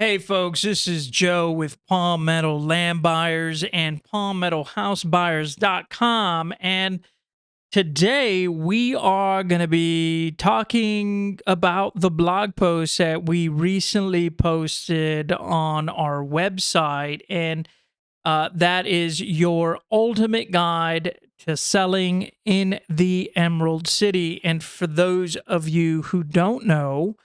Hey folks, this is Joe with Palmetto Land Buyers and PalmettoHouseBuyers.com. And today we are going to be talking about the blog post that we recently posted on our website. And that is your ultimate guide to selling in the Emerald City. And for those of you who don't know,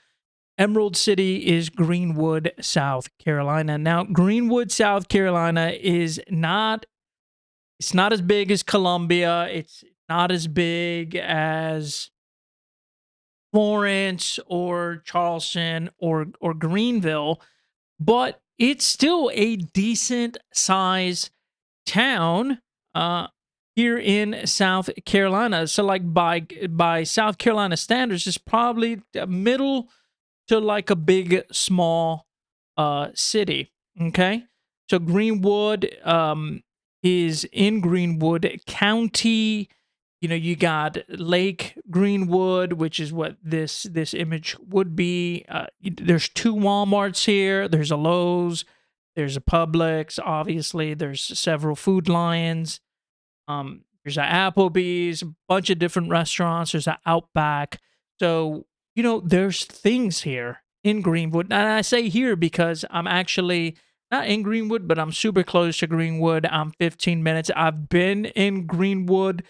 Emerald City is Greenwood, South Carolina. Now, Greenwood, South Carolina is not it's not as big as Columbia. It's not as big as Florence or Charleston or Greenville, but it's still a decent size town here in South Carolina. So like by South Carolina standards, it's probably a middle to like a big small city. Okay, so Greenwood is in Greenwood County. You know, you got Lake Greenwood, which is what this image would be. There's two Walmarts here. There's a Lowe's. There's a Publix. Obviously, there's several Food Lions. There's an Applebee's, a bunch of different restaurants. There's an Outback. So, you know, there's things here in Greenwood. And I say here because I'm actually not in Greenwood, but I'm super close to Greenwood. I'm 15 minutes. I've been in Greenwood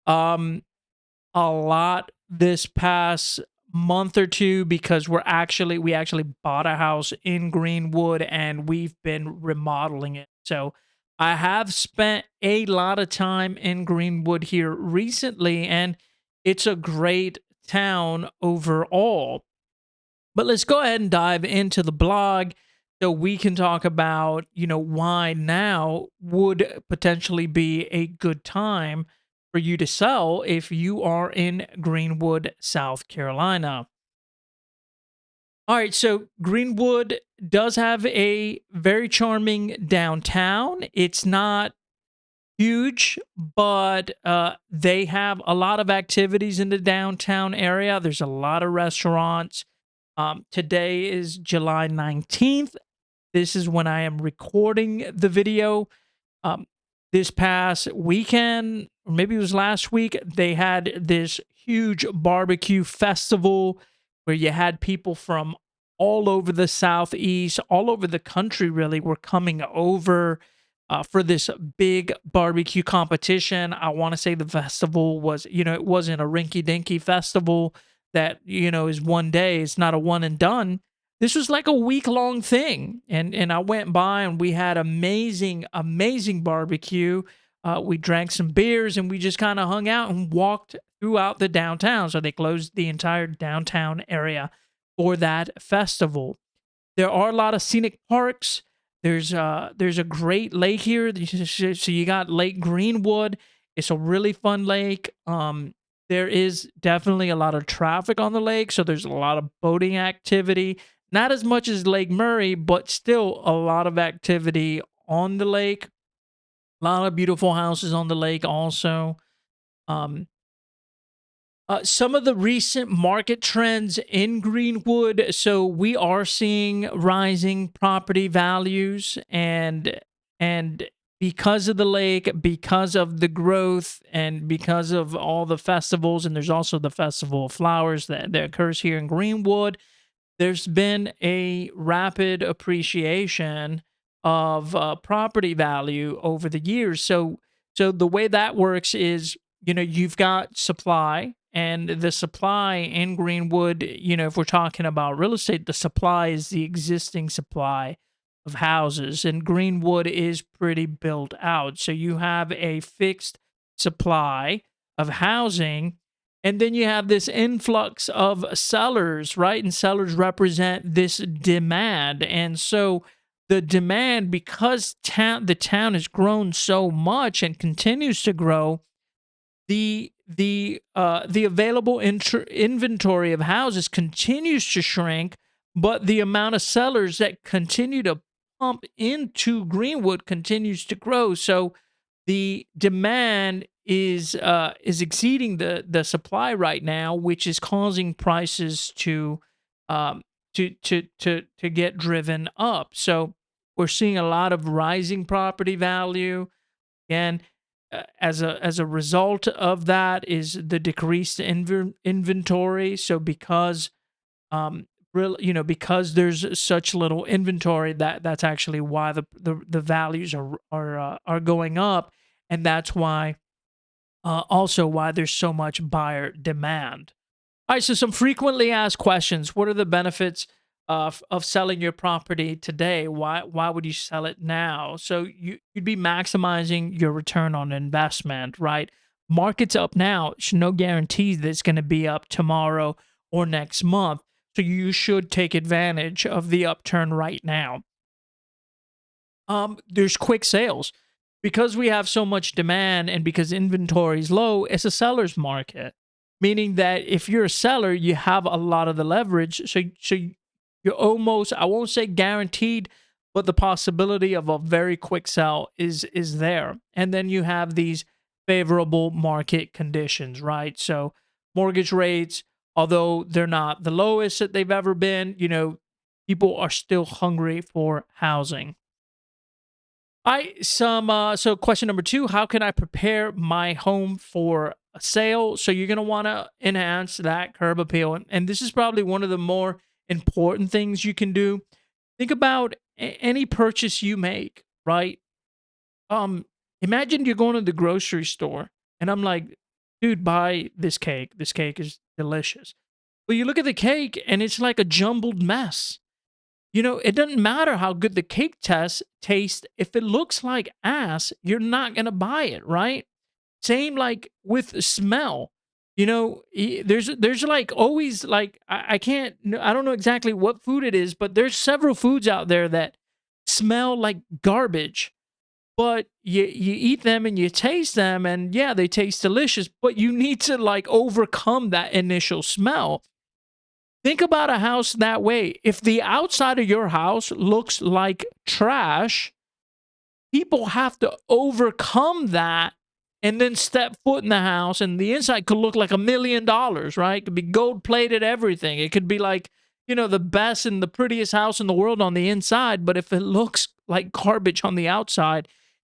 um a lot this past month or two because we actually bought a house in Greenwood and we've been remodeling it. So I have spent a lot of time in Greenwood here recently, and it's a great town overall. But let's go ahead and dive into the blog so we can talk about, you know, why now would potentially be a good time for you to sell if you are in Greenwood, South Carolina. All right, so Greenwood does have a very charming downtown. It's not huge, but they have a lot of activities in the downtown area. There's a lot of restaurants. Today is July 19th. This is when I am recording the video. Um, this past weekend, or maybe it was last week, they had this huge barbecue festival where you had people from all over the Southeast, all over the country, really, were coming over for this big barbecue competition. I want to say the festival was, you know, it wasn't a rinky dinky festival that, you know, is one day, it's not a one and done. This was like a week-long thing, and I went by and we had amazing barbecue. We drank some beers and we just kind of hung out and walked throughout the downtown. So they closed the entire downtown area for that festival. There are a lot of scenic parks. There's a great lake here. So you got Lake Greenwood. It's a really fun lake. There is definitely a lot of traffic on the lake, so there's a lot of boating activity. Not as much as Lake Murray, but still a lot of activity on the lake. A lot of beautiful houses on the lake also. Um, some of the recent market trends in Greenwood. So we are seeing rising property values, and because of the lake, because of the growth, and because of all the festivals, and there's also the Festival of Flowers that occurs here in Greenwood, there's been a rapid appreciation of property value over the years. So the way that works is, you know, you've got supply, and the supply in Greenwood, you know, if we're talking about real estate, the supply is the existing supply of houses, and Greenwood is pretty built out. So you have a fixed supply of housing, and then you have this influx of sellers, right? And sellers represent this demand. And so the demand, because the town has grown so much and continues to grow, the available inventory of houses continues to shrink, but the amount of sellers that continue to pump into Greenwood continues to grow. So the demand is exceeding the supply right now, which is causing prices to to get driven up. So we're seeing a lot of rising property value. And as a result of that is the decreased inventory. So because because there's such little inventory, that's actually why the values are going up, and that's why also why there's so much buyer demand. All right, so some frequently asked questions. What are the benefits of selling your property today? Why would you sell it now? So you'd be maximizing your return on investment, right? Market's up now. There's no guarantee that it's going to be up tomorrow or next month. So you should take advantage of the upturn right now. There's quick sales because we have so much demand and because inventory is low. It's a seller's market, meaning that if you're a seller, you have a lot of the leverage. So you're almost, I won't say guaranteed, but the possibility of a very quick sell is there. And then you have these favorable market conditions, right? So mortgage rates, although they're not the lowest that they've ever been, people are still hungry for housing. I some so question number 2, how can I prepare my home for a sale? So you're going to want to enhance that curb appeal, and this is probably one of the more important things you can do. Think about any purchase you make, right? Um Imagine you're going to the grocery store and I'm like, "Dude, buy this cake. This cake is delicious." But you look at the cake and it's like a jumbled mess. It doesn't matter how good the cake tastes. If it looks like ass, you're not gonna buy it, right? Same like with smell. There's like always like I can't I don't know exactly what food it is, but there's several foods out there that smell like garbage. But you eat them and you taste them, and yeah, they taste delicious. But you need to like overcome that initial smell. Think about a house that way. If the outside of your house looks like trash, people have to overcome that and then step foot in the house, and the inside could look like $1 million, right? It could be gold plated, everything. It could be like, the best and the prettiest house in the world on the inside. But if it looks like garbage on the outside,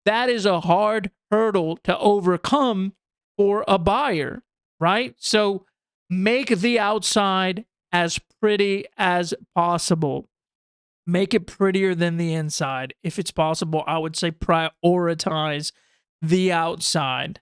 that is a hard hurdle to overcome for a buyer, right? So make the outside as pretty as possible. Make it prettier than the inside. If it's possible, I would say prioritize the outside.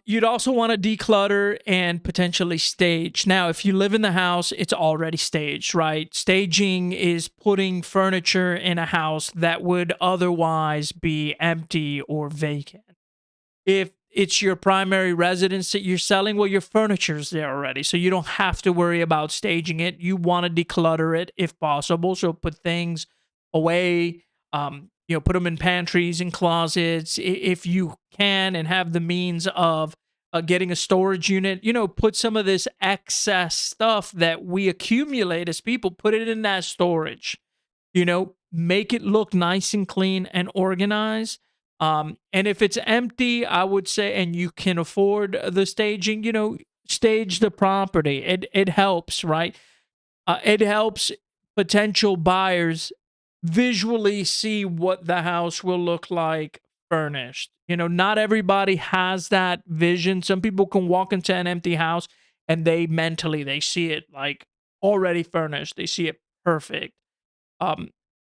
You'd also want to declutter and potentially stage. Now, if you live in the house, it's already staged, right? Staging is putting furniture in a house that would otherwise be empty or vacant. If it's your primary residence that you're selling, well, your furniture's there already, so you don't have to worry about staging it. You want to declutter it if possible, so put things away. Put them in pantries and closets if you can, and have the means of getting a storage unit. Put some of this excess stuff that we accumulate as people, put it in that storage. Make it look nice and clean and organized. And if it's empty, I would say, and you can afford the staging, stage the property. It helps, right? It helps potential buyers visually see what the house will look like furnished. Not everybody has that vision. Some people can walk into an empty house and they see it like already furnished. They see it perfect. Um,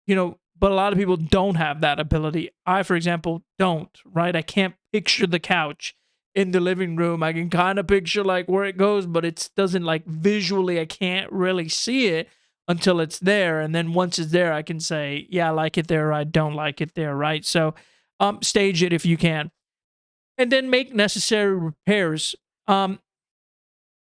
but a lot of people don't have that ability. I, for example, don't, right? I can't picture the couch in the living room. I can kind of picture like where it goes, but it doesn't like visually, I can't really see it until it's there. And then once it's there, I can say, yeah, I like it there, or I don't like it there, right? So stage it if you can. And then make necessary repairs.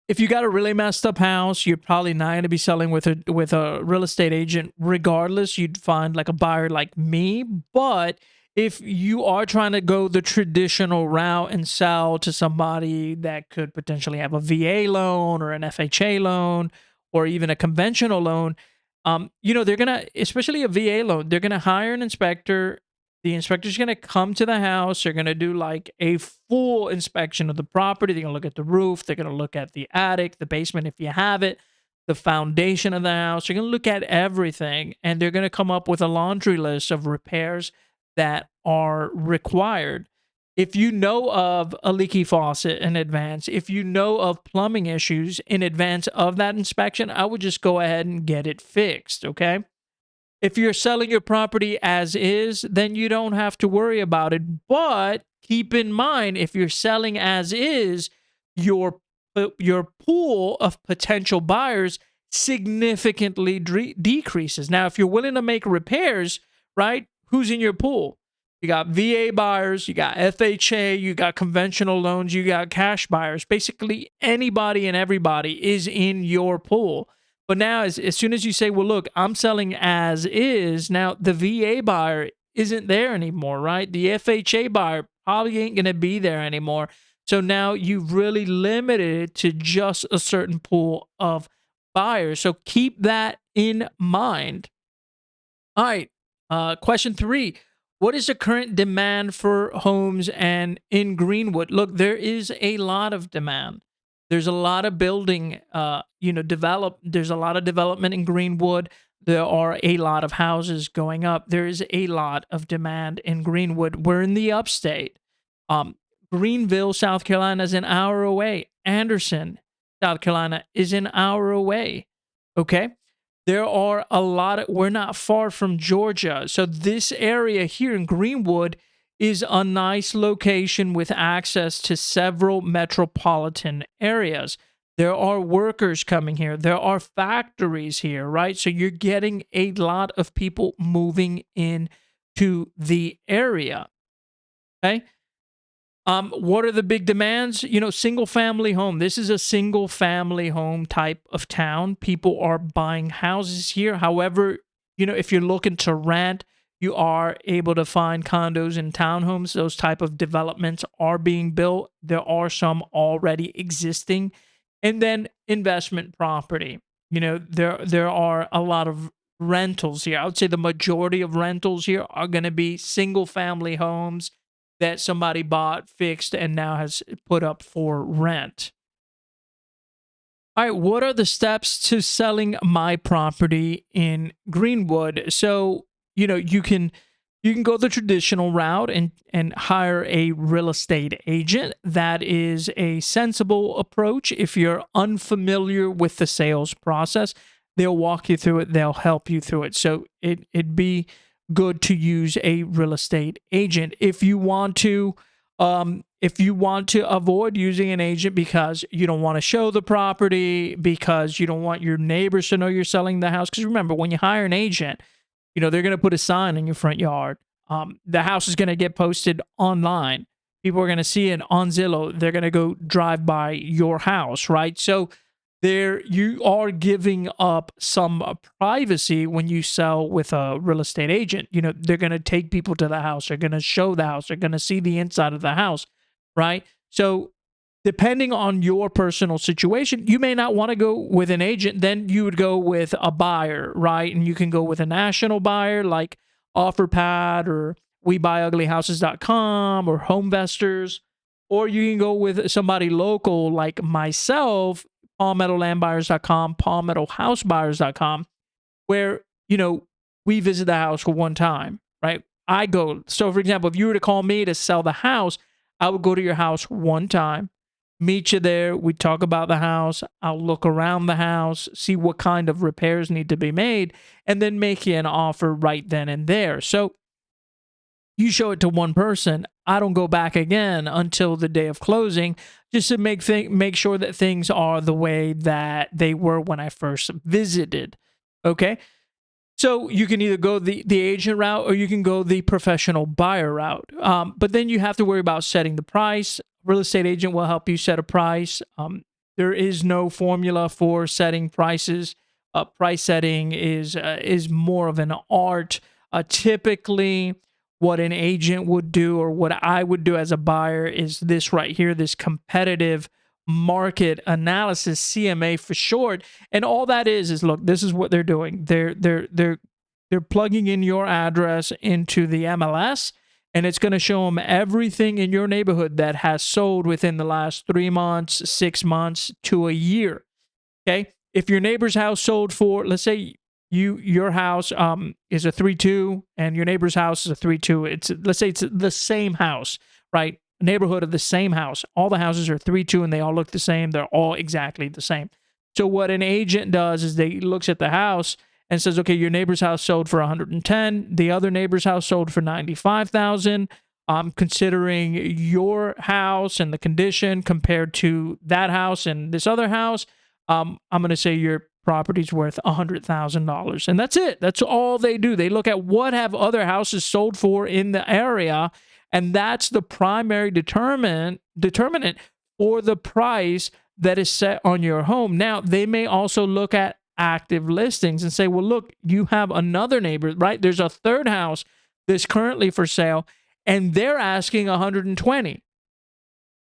If you got a really messed up house, you're probably not going to be selling with a real estate agent. Regardless, you'd find like a buyer like me. But if you are trying to go the traditional route and sell to somebody that could potentially have a VA loan or an FHA loan or even a conventional loan, they're gonna, especially a VA loan, they're gonna hire an inspector. The inspector's going to come to the house. They're going to do like a full inspection of the property. They're going to look at the roof. They're going to look at the attic, the basement if you have it. the foundation of the house. They're going to look at everything, and they're going to come up with a laundry list of repairs that are required. If you know of a leaky faucet in advance, if you know of plumbing issues in advance of that inspection, I would just go ahead and get it fixed, okay? If you're selling your property as is, then you don't have to worry about it. But keep in mind, if you're selling as is, your your pool of potential buyers significantly decreases. Now, if you're willing to make repairs, right? Who's in your pool? You got VA buyers, you got FHA, you got conventional loans, you got cash buyers. Basically, anybody and everybody is in your pool. But now, as soon as you say, well, look, I'm selling as is, now the VA buyer isn't there anymore, right? The FHA buyer probably ain't going to be there anymore. So now you've really limited it to just a certain pool of buyers. So keep that in mind. All right. Question 3. What is the current demand for homes and in Greenwood? Look, there is a lot of demand. There's a lot of building, there's a lot of development in Greenwood. There are a lot of houses going up. There is a lot of demand in Greenwood. We're in the upstate. Um, Greenville, South Carolina is an hour away. Anderson, South Carolina is an hour away. Okay. There are a lot of, we're not far from Georgia. So this area here in Greenwood is a nice location with access to several metropolitan areas. There are workers coming here. There are factories here, right? So you're getting a lot of people moving into the area. Okay. What are the big demands? Single family home. This is a single family home type of town. People are buying houses here. However, if you're looking to rent, you are able to find condos and townhomes. Those type of developments are being built. There are some already existing. And then investment property. There are a lot of rentals here. I would say the majority of rentals here are going to be single family homes that somebody bought, fixed, and now has put up for rent. All right, what are the steps to selling my property in Greenwood? So, you can go the traditional route and hire a real estate agent. That is a sensible approach. If you're unfamiliar with the sales process, they'll walk you through it. They'll help you through it. So it'd be good to use a real estate agent. If you want to avoid using an agent because you don't want to show the property, because you don't want your neighbors to know you're selling the house, because remember, when you hire an agent, they're going to put a sign in your front yard. The house is going to get posted online. People are going to see it on Zillow. They're going to go drive by your house, right? So there, you are giving up some privacy when you sell with a real estate agent. They're going to take people to the house. They're going to show the house. They're going to see the inside of the house, right? So depending on your personal situation, you may not want to go with an agent. Then you would go with a buyer, right? And you can go with a national buyer like OfferPad or WeBuyUglyHouses.com or HomeVestors, or you can go with somebody local like myself, PalmettoLandBuyers.com, PalmettoHouseBuyers.com, where, we visit the house for one time, right? I go. So, for example, if you were to call me to sell the house, I would go to your house one time, meet you there. We talk about the house. I'll look around the house, see what kind of repairs need to be made, and then make you an offer right then and there. So you show it to one person. I don't go back again until the day of closing, just to make sure that things are the way that they were when I first visited. Okay. So you can either go the agent route or you can go the professional buyer route. But then you have to worry about setting the price. Real estate agent will help you set a price. There is no formula for setting prices. Price setting is more of an art. Typically, what an agent would do, or what I would do as a buyer, is this right here, this competitive market analysis, CMA for short. And all that is look, this is what they're doing. They're plugging in your address into the MLS, and it's going to show them everything in your neighborhood that has sold within the last 3 months, 6 months to a year. Okay. if your neighbor's house sold for, let's say your house is a 3-2 and your neighbor's house is a 3-2. It's, let's say it's the same house, right? Neighborhood of the same house. All the houses are 3-2 and they all look the same. They're all exactly the same. So what an agent does is they looks at the house and says, okay, your neighbor's house sold for 110. The other neighbor's house sold for 95,000. Considering your house and the condition compared to that house and this other house, I'm going to say your property's worth $100,000, and that's it. That's all they do. They look at what have other houses sold for in the area, and that's the primary determinant for the price that is set on your home. Now, they may also look at active listings and say, well, look, you have another neighbor, right? There's a third house that's currently for sale, and they're asking 120.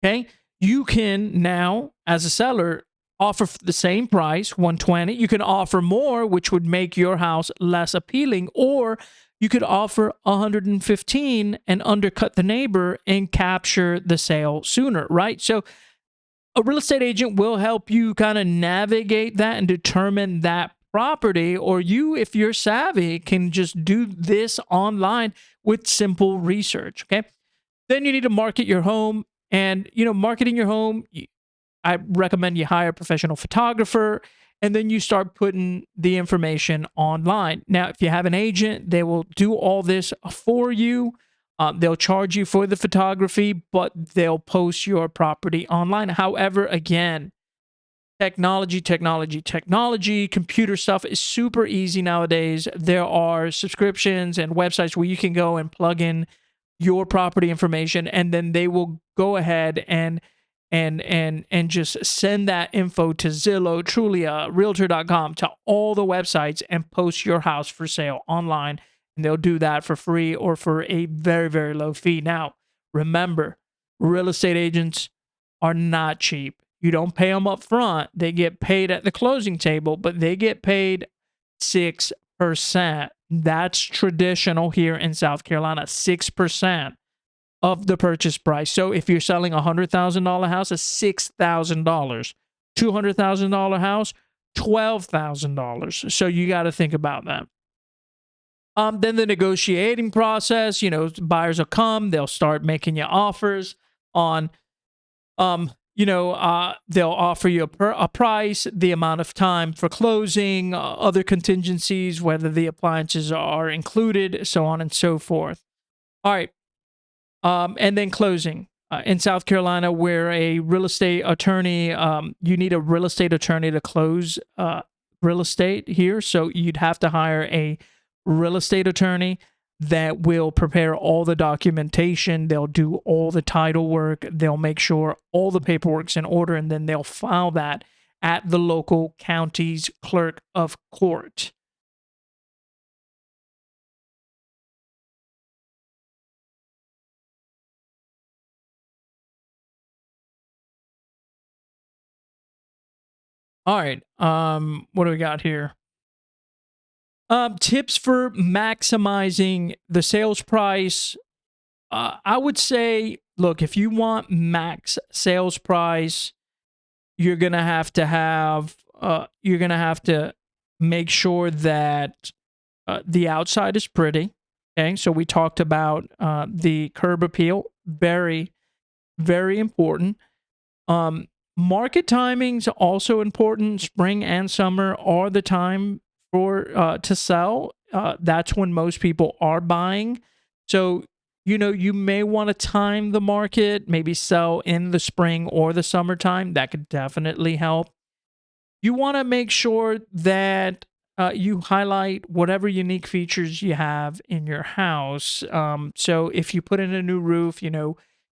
Okay. You can now, as a seller, offer the same price, 120. You can offer more, which would make your house less appealing, or you could offer 115 and undercut the neighbor and capture the sale sooner, right? So a real estate agent will help you kind of navigate that and determine that property, or you, if you're savvy, can just do this online with simple research. Okay. Then you need to market your home, and, marketing your home, I recommend you hire a professional photographer, and then you start putting the information online. Now, if you have an agent, they will do all this for you. They'll charge you for the photography, but they'll post your property online. However, again, technology, computer stuff is super easy nowadays. There are subscriptions and websites where you can go and plug in your property information, and then they will go ahead and just send that info to Zillow, Trulia, Realtor.com, to all the websites, and post your house for sale online. And they'll do that for free or for a very, very low fee. Now, remember, real estate agents are not cheap. You don't pay them up front. They get paid at the closing table, but they get paid 6%. That's traditional here in South Carolina, 6% of the purchase price. So if you're selling a $100,000 house, it's $6,000. $200,000 house, $12,000. So you got to think about that. Then the negotiating process, buyers will come, they'll start making you offers on, they'll offer you a price, the amount of time for closing, other contingencies, whether the appliances are included, so on and so forth. All right. And then closing. In South Carolina, where a real estate attorney, you need a real estate attorney to close real estate here. So you'd have to hire a real estate attorney that will prepare all the documentation. They'll do all the title work. They'll make sure all the paperwork's in order, and then they'll file that at the local county's clerk of court. All right. What do we got here? Tips for maximizing the sales price. I would say, look, if you want max sales price, you're gonna have to make sure that the outside is pretty. Okay, so we talked about the curb appeal, very, very important. Market timing's also important. Spring and summer are the time for to sell. That's when most people are buying. So, you may want to time the market, maybe sell in the spring or the summertime. That could definitely help. You want to make sure that you highlight whatever unique features you have in your house. So if you put in a new roof,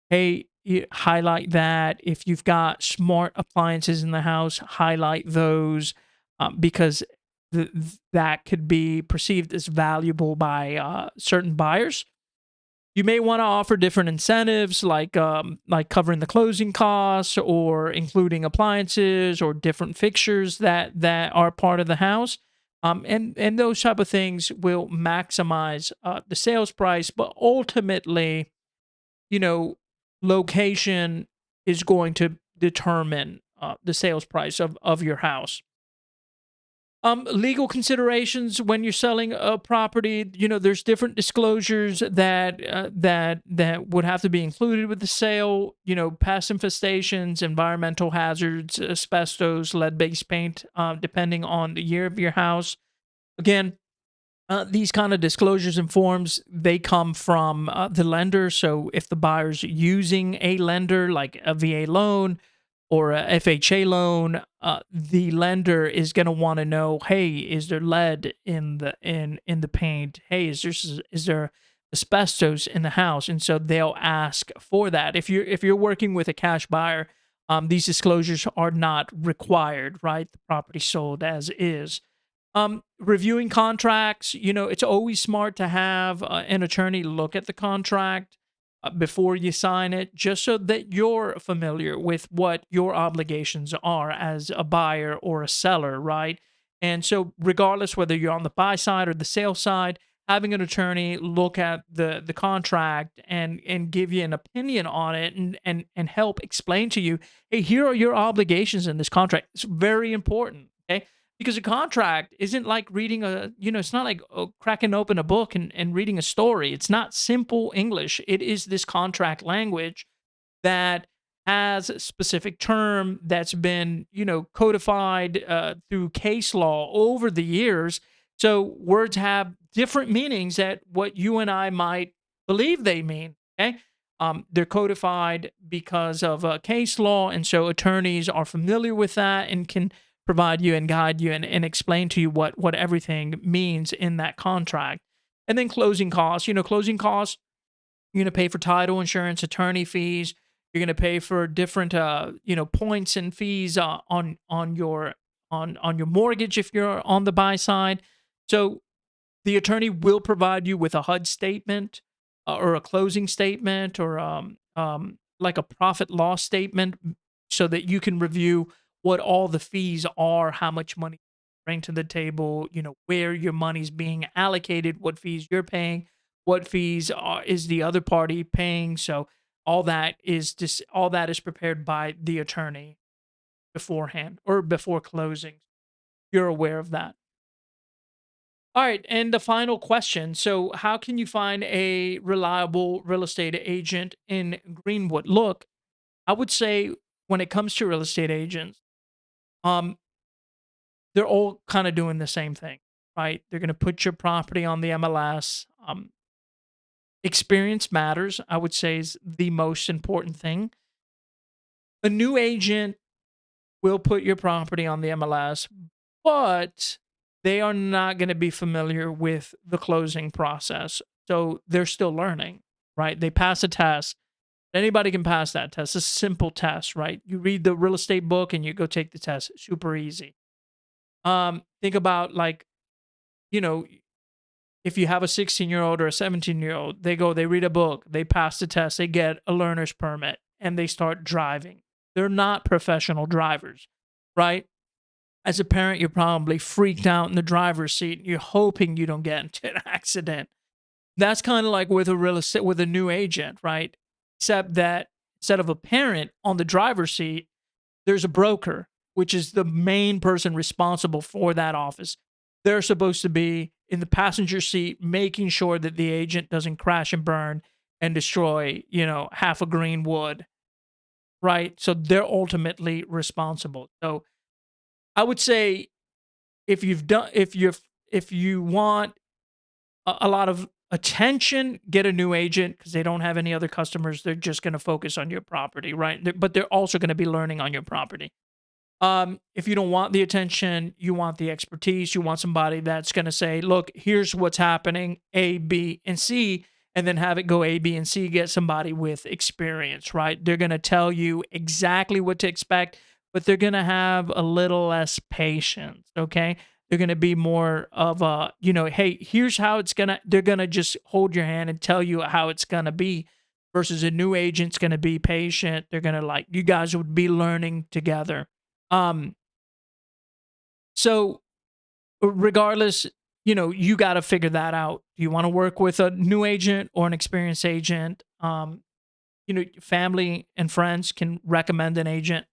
hey, you highlight that. If you've got smart appliances in the house, highlight those, because that could be perceived as valuable by certain buyers. You may want to offer different incentives, like covering the closing costs, or including appliances or different fixtures that are part of the house. And those type of things will maximize the sales price. But ultimately, location is going to determine the sales price of your house. Legal considerations when you're selling a property, there's different disclosures that would have to be included with the sale. Pest infestations, environmental hazards, asbestos, lead-based paint, depending on the year of your house. Again, these kind of disclosures and forms, they come from the lender. So if the buyer's using a lender like a VA loan or a FHA loan, the lender is going to want to know, hey, is there lead in the paint? Hey, is there asbestos in the house? And so they'll ask for that. If you're working with a cash buyer, these disclosures are not required, right? The property sold as is. Reviewing contracts, it's always smart to have an attorney look at the contract before you sign it, just so that you're familiar with what your obligations are as a buyer or a seller, right? And so, regardless whether you're on the buy side or the sale side, having an attorney look at the contract and give you an opinion on it and help explain to you, hey, here are your obligations in this contract. It's very important. Okay, because a contract isn't like reading it's not like cracking open a book and reading a story. It's not simple English. It is this contract language that has a specific term that's been, codified through case law over the years. So words have different meanings that what you and I might believe they mean. Okay. They're codified because of case law. And so attorneys are familiar with that and can provide you and guide you and explain to you what everything means in that contract. And then closing costs. Closing costs, you're going to pay for title insurance, attorney fees. You're going to pay for different, points and fees on your mortgage if you're on the buy side. So the attorney will provide you with a HUD statement or a closing statement or like a profit loss statement so that you can review what all the fees are, how much money you bring to the table, where your money's being allocated, what fees you're paying, what fees is the other party paying. So all that is prepared by the attorney beforehand or before closing. You're aware of that. All right, and the final question. So, how can you find a reliable real estate agent in Greenwood? Look, I would say when it comes to real estate agents, um, they're all kind of doing the same thing, right? They're going to put your property on the MLS. Experience matters, I would say, is the most important thing. A new agent will put your property on the MLS, but they are not going to be familiar with the closing process. So they're still learning, right? They pass a test. Anybody can pass that test. It's a simple test, right? You read the real estate book and you go take the test. Super easy. Think about like, you know, if you have a 16-year-old or a 17-year-old, they read a book, they pass the test, they get a learner's permit, and they start driving. They're not professional drivers, right? As a parent, you're probably freaked out in the driver's seat. You're hoping you don't get into an accident. That's kind of like with a real estate with a new agent, right? Except that instead of a parent on the driver's seat, there's a broker, which is the main person responsible for that office. They're supposed to be in the passenger seat, making sure that the agent doesn't crash and burn and destroy, half a Greenwood, right? So they're ultimately responsible. So I would say if you want a lot of attention, get a new agent because they don't have any other customers. They're just going to focus on your property, right? But they're also going to be learning on your property. If you don't want the attention, you want the expertise, you want somebody that's going to say, look, here's what's happening, A, B, and C, and then have it go A, B, and C, get somebody with experience, right? They're going to tell you exactly what to expect, but they're going to have a little less patience, okay? They're going to be more of a, hey, here's how they're going to just hold your hand and tell you how it's going to be versus a new agent's going to be patient. They're going to you guys would be learning together. Um, so regardless, you got to figure that out. Do you want to work with a new agent or an experienced agent? Family and friends can recommend an agent.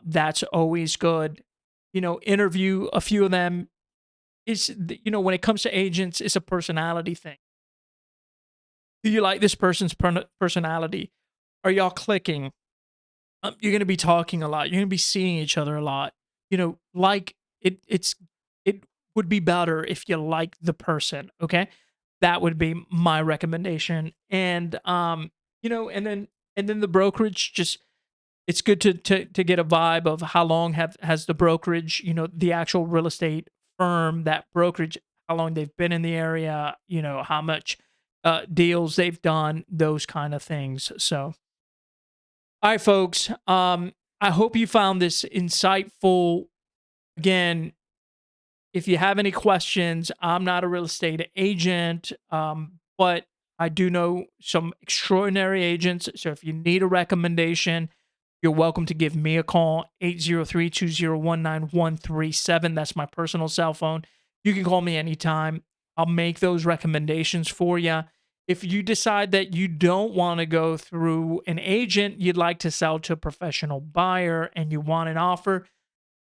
That's always good. interview a few of them. When it comes to agents, it's a personality thing. Do you like this person's personality? Are y'all clicking? You're going to be talking a lot. You're going to be seeing each other a lot. Like it would be better if you like the person. Okay, that would be my recommendation. And the brokerage, just it's good to get a vibe of how long has the brokerage, the actual real estate firm, that brokerage, how long they've been in the area, how much deals they've done, those kind of things. So, all right, folks. I hope you found this insightful. Again, if you have any questions, I'm not a real estate agent, but I do know some extraordinary agents. So if you need a recommendation, you're welcome to give me a call, 803-201-9137. That's my personal cell phone. You can call me anytime. I'll make those recommendations for you. If you decide that you don't want to go through an agent, you'd like to sell to a professional buyer and you want an offer,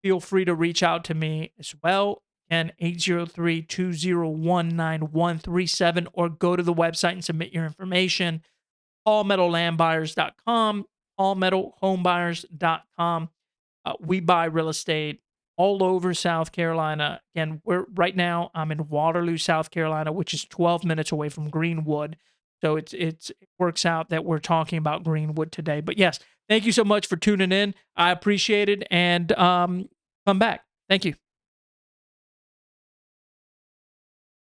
feel free to reach out to me as well. And 803-201-9137, or go to the website and submit your information. allmetallandbuyers.com, allmetalhomebuyers.com. We buy real estate all over South Carolina. Again, right now I'm in Waterloo, South Carolina, which is 12 minutes away from Greenwood. So it works out that we're talking about Greenwood today. But yes, thank you so much for tuning in. I appreciate it, and come back. Thank you.